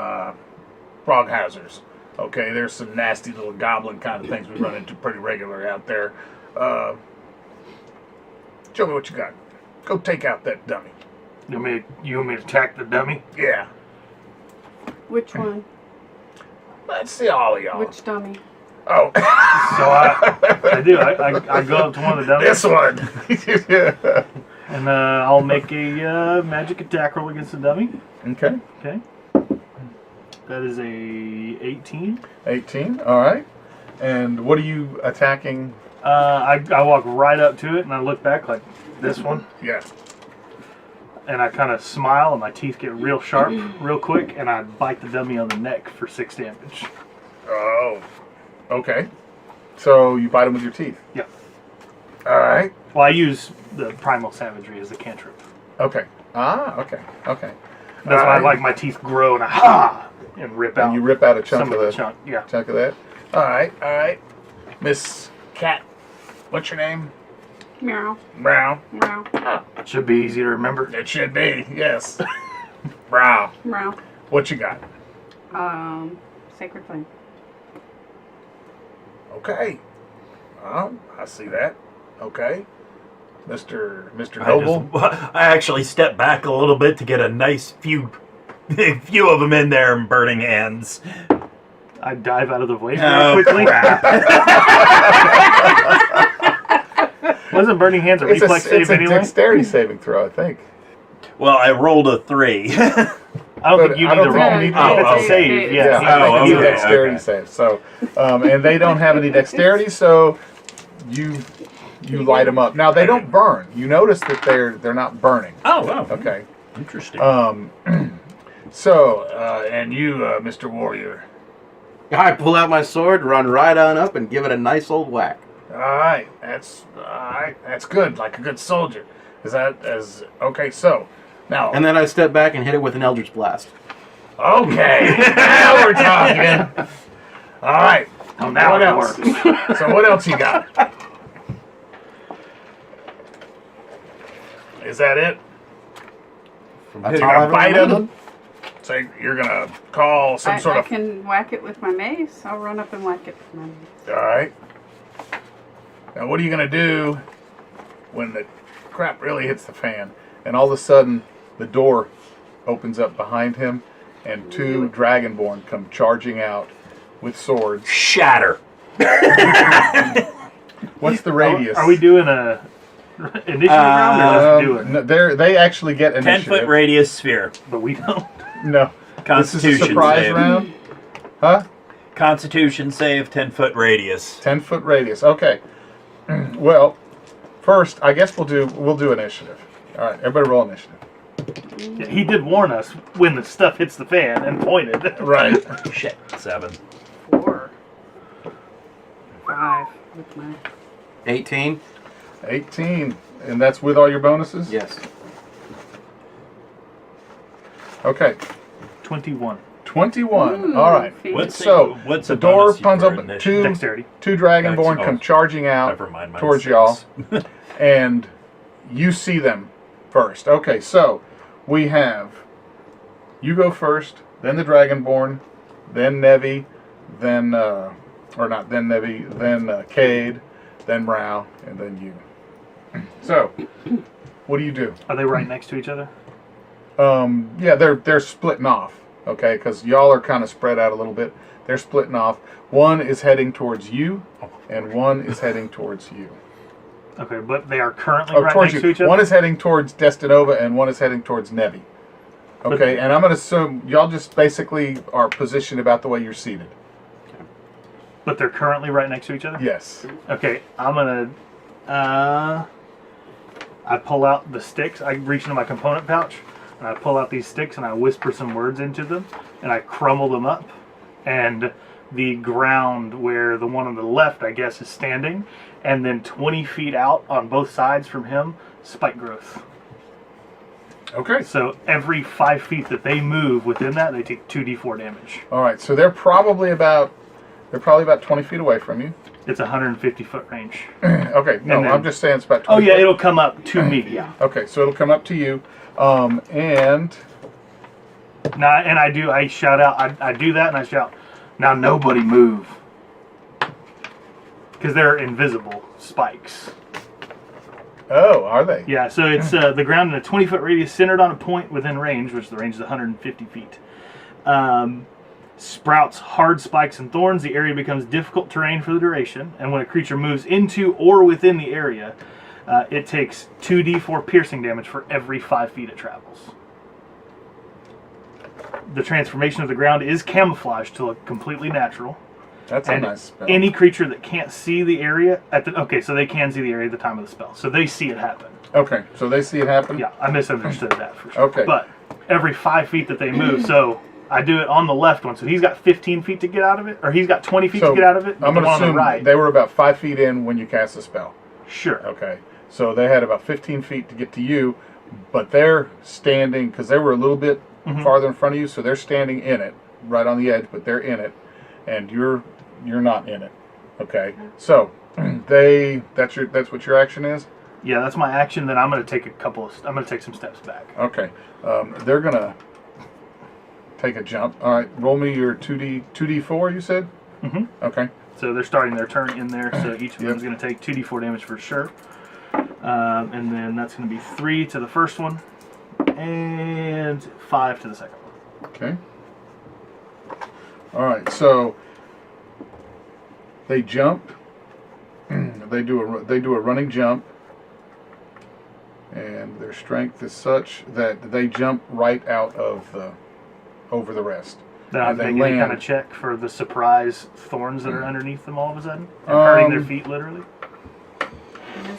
frog hazards. Okay, there's some nasty little goblin kind of things we run into pretty regular out there. Show me what you got. Go take out that dummy. You want me to attack the dummy? Yeah. Which one? Let's see all of y'all. Which dummy? Oh. So I do. I go up to one of the dummies. This one. Yeah. And I'll make a magic attack roll against the dummy. Okay. Okay. That is a 18. 18. All right. And what are you attacking? I walk right up to it and I look back like this one. Yeah. And I kind of smile and my teeth get real sharp real quick and I bite the dummy on the neck for 6 damage. Oh. Okay. So you bite him with your teeth. Yep. All right. Well, I use the Primal Savagery as a cantrip. Okay. Ah. Okay. Okay. That's why like my teeth grow and rip out. And you rip out a chunk some of the chunk. Yeah. chunk of that. All right. All right. Miss Cat. What's your name? Meow. Brown. Meow. It should be easy to remember. It should be. Yes. Brown. Meow. What you got? Sacred Flame. Okay. I see that. Okay. Mr. Noble. I actually stepped back a little bit to get a nice few of them in there and burning hands. I dive out of the way Oh, very quickly. Wasn't burning hands a reflex save it's a anyway? dexterity saving throw, I think. Well, I rolled a 3. I don't think you need to roll. think you need to It's roll. a save. Yeah. Yeah. Yeah, Oh, you need okay, dexterity okay. save. So, and they don't have any dexterity, so you light them up. Now they don't burn. You notice that they're not burning. Oh, wow. Okay. Interesting. So, and you, Mr. Warrior. I pull out my sword, run right on up, and give it a nice old whack. All right, that's good. Like a good soldier. Okay? So now, And then I step back and hit it with an Eldritch Blast. okay, now we're talking. All right. Oh, now What it else? works. So what else you got? Is that it? That's You're all gonna I've bite ever him? So you're gonna call some sort I of. can whack it with my mace. I'll run up and whack it with my mace. All right. Now what are you gonna do when the crap really hits the fan, and all of a sudden the door opens up behind him, and 2 Dragonborn come charging out with swords. Shatter. What's the radius? Are we doing a initiative round or just do it? No, they actually get initiative. 10-foot radius sphere. But we don't. No. This is a Constitution surprise save. round. Huh? Constitution save, 10-foot radius. 10-foot radius. Okay. Well, first, I guess we'll do initiative. All right, everybody roll initiative. Yeah, he did warn us when the stuff hits the fan and pointed. Right. Shit. 7. 4. 5 with my. 18? 18, and that's with all your bonuses. Yes. Okay. 21. 21. Ooh, All right. fancy. What's So what's the a door bonus puns for open. initiative? Dexterity. Two Dragonborn Dex, come oh. charging out Never mind. Mine's towards 6. y'all, and you see them first. Okay, so we have you go first, then the Dragonborn, then Nevi, then or not then Nevi, then Cade, then Rao, and then you. So, what do you do? Are they right next to each other? Yeah, they're splitting off. Okay, because y'all are kind of spread out a little bit. They're splitting off. One is heading towards you, and one is heading towards you. Okay, but they are currently Oh, right towards next you. to each other? One is heading towards Dresdenova, and one is heading towards Nevi. Okay, and I'm going to assume y'all just basically are positioned about the way you're seated. But they're currently right next to each other? Yes. Okay, I'm gonna. I pull out the sticks. I reach into my component pouch, and I pull out these sticks, and I whisper some words into them, and I crumble them up, and the ground where the one on the left, I guess, is standing, and then 20 feet out on both sides from him, spike growth. Okay. So every 5 feet that they move within that, they take 2d4 damage. All right. So they're probably about 20 feet away from you. It's a 150-foot range. Okay. No, And then- I'm just saying it's about 20 Oh yeah, foot. it'll come up to me. Yeah. Okay, so it'll come up to you, and Now, and I shout out, I do that and I shout, now nobody move. Because they're invisible spikes. oh, are they? Yeah, so it's the ground in a 20-foot radius centered on a point within range, which the range is 150 feet. sprouts hard spikes and thorns. The area becomes difficult terrain for the duration, and when a creature moves into or within the area, it takes 2d4 piercing damage for every 5 feet it travels. The transformation of the ground is camouflaged to look completely natural. That's a And nice spell. any creature that can't see the area so they can see the area at the time of the spell, so they see it happen. Okay, so they see it happen? Yeah, I misunderstood that for sure. Okay. But every 5 feet that they move, so I do it on the left one, so he's got 15 feet to get out of it, or he's got 20 feet to get out of it. I'm going the to one on the assume right. they were about 5 feet in when you cast the spell. Sure. Okay, so they had about 15 feet to get to you, but they're standing, because they were a little bit farther in front of you, so they're standing in it, right on the edge, but they're in it, and you're not in it. Okay, so that's what your action is? Yeah, that's my action. Then I'm going to take I'm going to take some steps back. Okay, they're going to take a jump. All right, roll me your 2d4, you said? Mm-hmm. Okay. So they're starting their turn in there, so each of them Yep. is going to take 2d4 damage for sure. And then that's going to be 3 to the first one, and 5 to the second one. Okay. All right, so they jump. They do a running jump, and their strength is such that they jump right out of over the rest. Then I'm And they making a kind land. of check for the surprise thorns that are underneath them all of a sudden, and hurting their feet literally.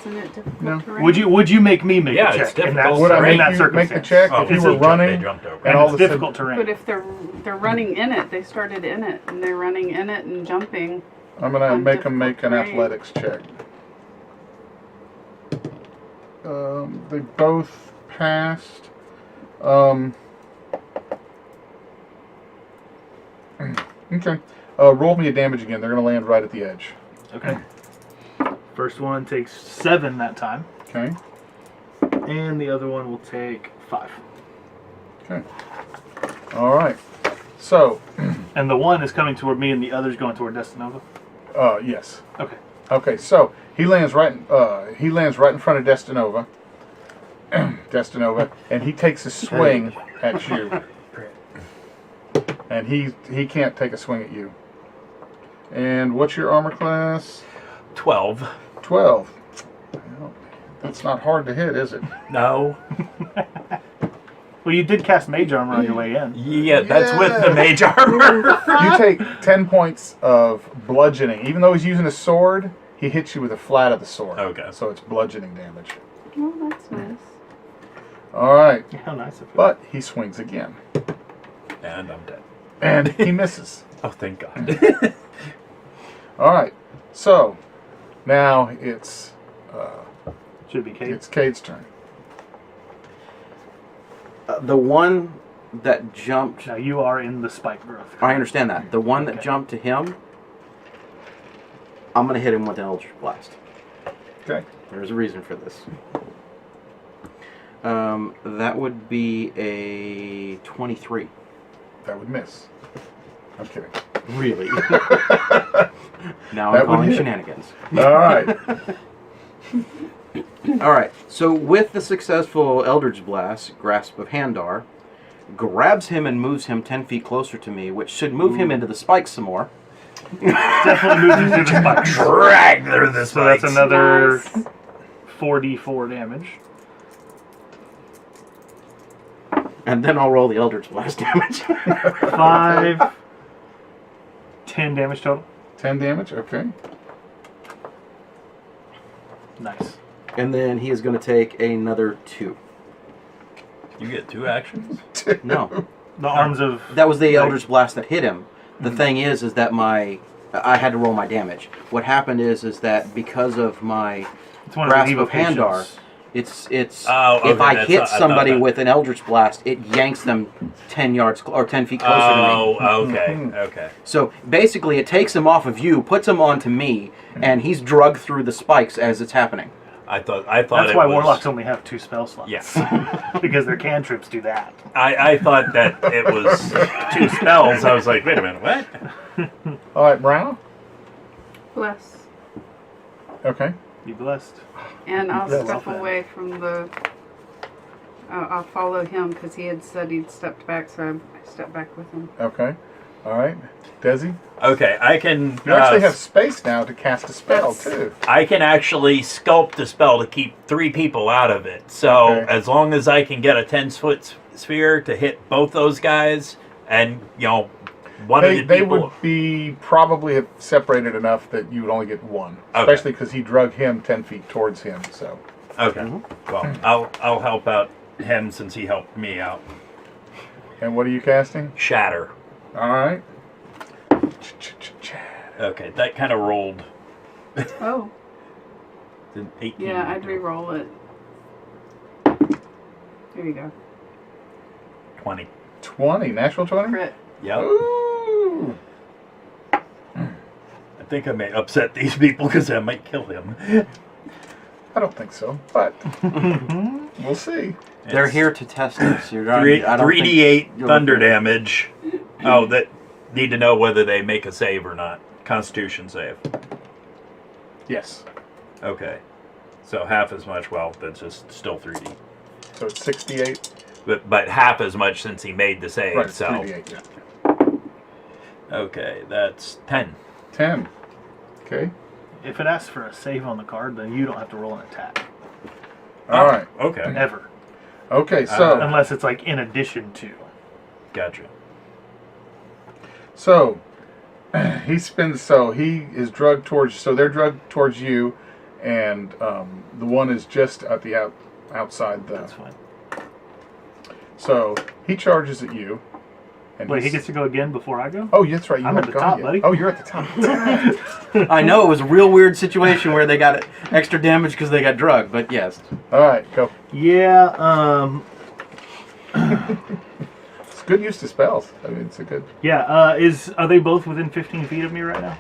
Isn't it difficult No. terrain? Would you make me make Yeah, a it's check in that, difficult. Would I in make that you circumstance? make the check Oh, if you it's were a jump running? they jumped over. And And all it's of a sudden- difficult terrain. But if they're running in it, they started in it, and they're running in it and jumping. I'm gonna on make them make an difficult terrain. athletics check. They both passed. Okay. Roll me a damage again. They're gonna land right at the edge. Okay. First one takes 7 that time, Okay. and the other one will take 5. Okay. All right. So, And the one is coming toward me, and the other's going toward Dresdenova. yes. Okay. Okay. So he lands right in front of Dresdenova. Dresdenova, and he takes a swing at you. And he can't take a swing at you. And what's your armor class? 12. 12. Well, that's not hard to hit, is it? No. Well, you did cast Mage Armor on your way in. Yeah, that's with the mage armor. You take 10 points of bludgeoning. Even though he's using a sword, he hits you with the flat of the sword. Okay. So it's bludgeoning damage. Oh, that's nice. All right. How nice of you. But he swings again. And I'm dead. And he misses. Oh, thank God. All right. So now it's Should be Cade. Cade's turn. The one that jumped. Now you are in the spike growth. I understand that. The one that Okay. jumped to him, I'm going to hit him with an Eldritch Blast. Okay. There's a reason for this. That would be a 23. That would miss. I'm kidding. Really? Now That I'm would calling hit. shenanigans. All right. Alright, so with the successful Eldritch Blast, Grasp of Handar grabs him and moves him 10 feet closer to me, which should move him into the spikes some more. Definitely moves into the spikes. Drag through the So that's spikes. another Nice. 4d4 damage. And then I'll roll the Eldritch Blast damage. 5, 10 damage total. 10 damage. Okay. Nice. And then he is going to take another 2. You get 2 actions? No. The arms of... That was the Eldritch Blast that hit him. The thing is that I had to roll my damage. What happened is that because of my It's one Grasp of of the Handar, evocations. it's Oh, okay, if I that's hit not- I thought somebody that- with an Eldritch Blast, it yanks them 10 yards or 10 feet closer to me. Oh, okay, okay. So basically, it takes him off of you, puts him onto me, and he's drugged through the spikes as it's happening. I thought That's it why was, warlocks only have 2 spell slots. Yes. Because their cantrips do that. I thought that it was 2 spells. I was like, wait a minute, what? All right, Brown. Bless. Okay. Be blessed. And I'll That's step well away from the... I'll follow him because he had said he'd stepped back, so I stepped back with him. Okay. All right, Desi. Okay, I can. You actually have space now to cast a spell too. I can actually sculpt a spell to keep 3 people out of it. So Okay. as long as I can get a 10-foot sphere to hit both those guys, and one of the They people. would be probably have separated enough that you would only get one, Okay. especially because he drug him 10 feet towards him. So. Okay. Well, I'll help out him since he helped me out. And what are you casting? Shatter. All right. Okay, that kind of rolled. Oh, An 18. yeah, I'd re-roll it. Here you go. 20. 20, natural 20. Crit. Yep. Ooh. I think I may upset these people because I might kill him. I don't think so, but we'll see. They're here to test us. You're not, 3d8 you'll thunder look good. damage. Oh, that need to know whether they make a save or not. Constitution save. Yes. Okay. So half as much. Well, that's just still 3d. So it's 68. But half as much since he made the save. Right, it's so 3d8. Yeah. okay, that's 10. 10. Okay. If it asks for a save on the card, then you don't have to roll an attack. All right. Okay. Ever. Okay, so Unless it's like in addition to. Gotcha. so he spins. So he is drugged towards. So they're drugged towards you, and the one is just at the outside the. That's fine. So he charges at you. And Wait, he gets to go again before I go? Oh, that's right. You I'm at haven't the gone top, yet. buddy. Oh, you're at the top. I know it was a real weird situation where they got extra damage because they got drugged, but yes. All right, go. Yeah, It's good use to spells. I mean, it's a good. yeah, are they both within 15 feet of me right now?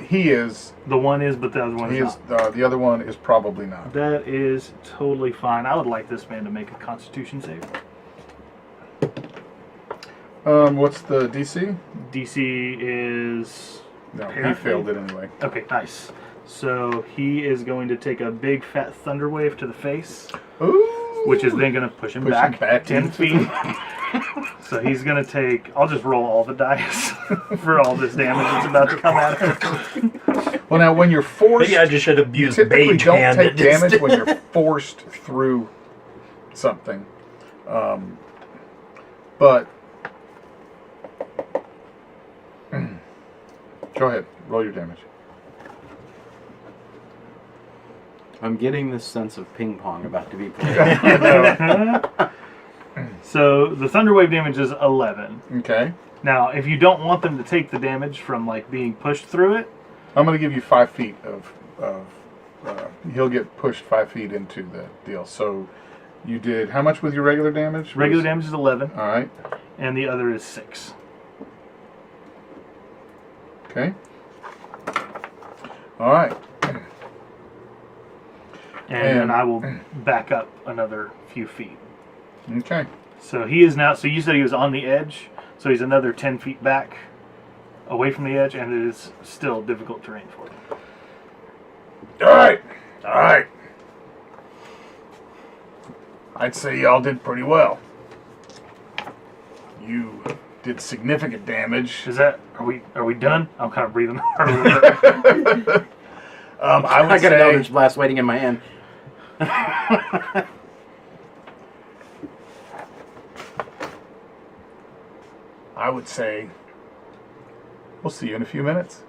He is. The one is, but the other one He is is. not. The other one is probably not. That is totally fine. I would like this man to make a Constitution save. What's the DC? DC is... No, he Apparently. failed it anyway. Okay, nice. So he is going to take a big fat thunder wave to the face, Ooh. which is then going to push him back 10 into feet. So he's going to take... I'll just roll all the dice for all this damage that's about to come at him. Well, now when you're forced, Maybe I just should have you used typically mage don't hand. take damage when you're forced through something. But go ahead, roll your damage. I'm getting this sense of ping pong about to be played. So the thunder wave damage is 11. Okay, Now, if you don't want them to take the damage from like being pushed through it, I'm going to give you 5 feet of he'll get pushed 5 feet into the deal. So you did how much with your regular damage? regular damage is 11, All right. and the other is 6. Okay. All right. And then I will back up another few feet. Okay. So he is now, so you said he was on the edge, so he's another 10 feet back away from the edge, and it is still difficult terrain for him. All right. All right. I'd say y'all did pretty well. You did significant damage. Is that, are we done? I'm kind of breathing hard. I would I got say an Eldritch Blast waiting in my hand. I would say we'll see you in a few minutes.